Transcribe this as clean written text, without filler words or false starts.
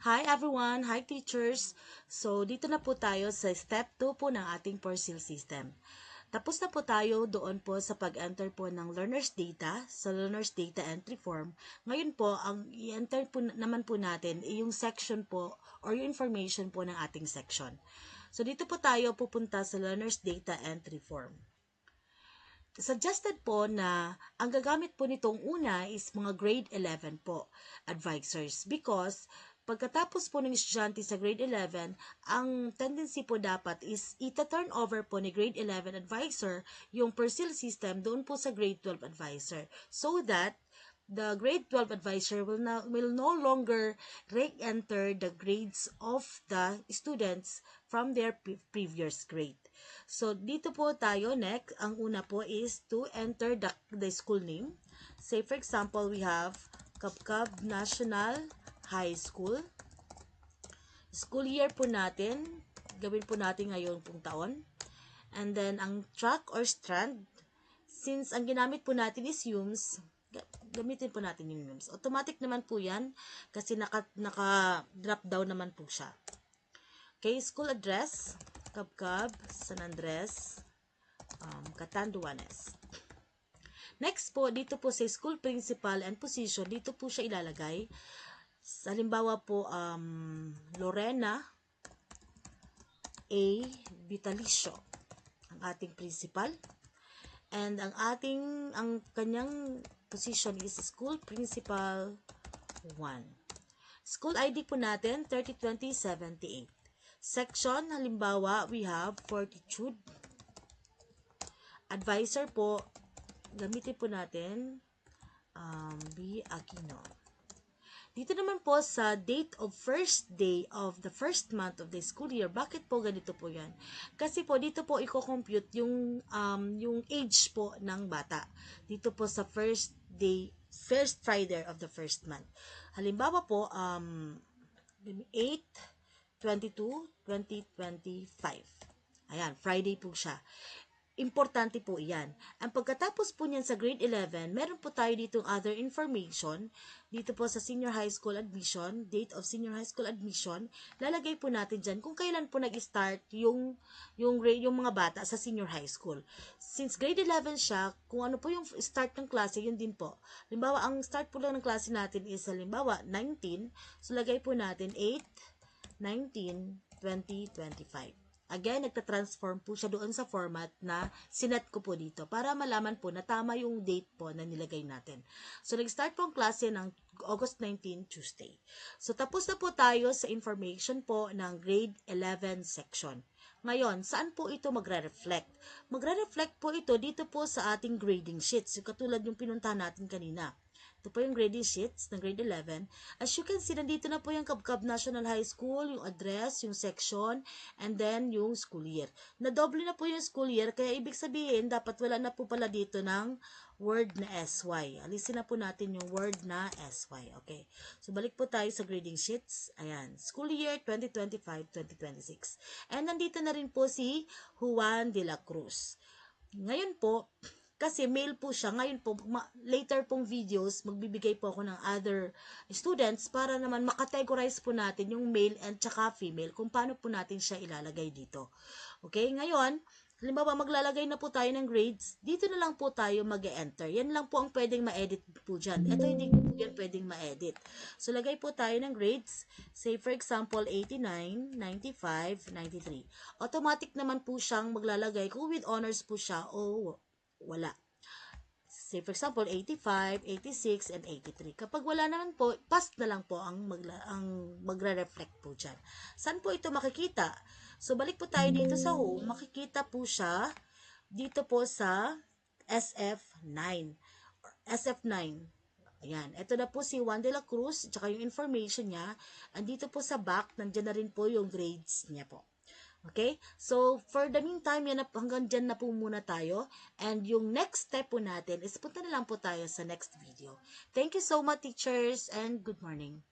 Hi everyone! Hi teachers! So, dito na po tayo sa step 2 po ng ating Persil system. Tapos na po tayo doon po sa pag-enter po ng learner's data, sa learner's data entry form. Ngayon po, ang i-enter po naman po natin ay yung section po or yung information po ng ating section. So, dito po tayo pupunta sa learner's data entry form. Suggested po na ang gagamit po nitong una is mga grade 11 po, advisors, because pagkatapos po ng estudyante sa grade 11, ang tendency po dapat is ita-turn over po ni grade 11 advisor yung Persil system doon po sa grade 12 advisor, so that the grade 12 advisor will no longer re-enter the grades of the students from their previous grade. So, dito po tayo next. Ang una po is to enter the school name. Say, for example, we have Kapkab National High School. School year po natin, gawin po natin ngayon pong taon. And then, ang track or strand, since ang ginamit po natin is UMS, gamitin po natin yung UMS. Automatic naman po yan kasi naka-drop down naman po siya. Okay, school address, Kabkab, San Andres, Catanduanes. Next po, dito po sa school principal and position, dito po siya ilalagay. Halimbawa po, Lorena A. Vitalicio, ang ating principal. And ang kanyang position is school principal 1. School ID po natin, 302078. Section, halimbawa, we have Fortitude. Advisor po, gamitin po natin B. Aquino. Dito naman po sa date of first day of the first month of the school year, bakit po ganito po yan? Kasi po dito po i-compute yung age po ng bata. Dito po sa first Friday of the first month. Halimbawa po, 8/22/2025. Ayan, Friday po siya. Importante po iyan. Ang pagkatapos po niyan sa grade 11, meron po tayo ditong other information. Dito po sa senior high school admission, date of senior high school admission, lalagay po natin dyan kung kailan po nag-start yung mga bata sa senior high school. Since grade 11 siya, kung ano po yung start ng klase, yun din po. Halimbawa, ang start po lang ng klase natin is halimbawa 19, so lagay po natin 8/19/2025. Again, nagta-transform po siya doon sa format na sinet ko po dito para malaman po na tama yung date po na nilagay natin. So, nag-start po ang klase ng August 19, Tuesday. So, tapos na po tayo sa information po ng grade 11 section. Ngayon, saan po ito magre-reflect? Magre-reflect po ito dito po sa ating grading sheets, katulad yung pinuntahan natin kanina. Ito po yung grading sheets ng grade 11. As you can see, nandito na po yung Kabkab National High School, yung address, yung section, and then yung school year. Nadoble na po yung school year, kaya ibig sabihin, dapat wala na po pala dito ng word na SY. Alisin na po natin yung word na SY. Okay. So, balik po tayo sa grading sheets. Ayan. School year 2025-2026. And nandito na rin po si Juan de la Cruz. Ngayon po, kasi male po siya. Ngayon po, later pong videos, magbibigay po ako ng other students para naman makategorize po natin yung male and tsaka female kung paano po natin siya ilalagay dito. Okay, ngayon, halimbawa maglalagay na po tayo ng grades, dito na lang po tayo mag-enter. Yan lang po ang pwedeng ma-edit po dyan. Ito hindi po yan pwedeng ma-edit. So, lagay po tayo ng grades. Say, for example, 89, 95, 93. Automatic naman po siyang maglalagay kung with honors po siya o wala. Say, for example, 85, 86, and 83. Kapag wala naman po, pass na lang po ang magre-reflect po dyan. Saan po ito makikita? So, balik po tayo dito sa home. Makikita po siya dito po sa SF9. SF9. Ayan. Ito na po si Juan de la Cruz, tsaka yung information niya. Andito po sa back, nandiyan na rin po yung grades niya po. Okay? So, for the meantime, hanggang dyan na po muna tayo. And yung next step po natin is punta na lang po tayo sa next video. Thank you so much, teachers, and good morning.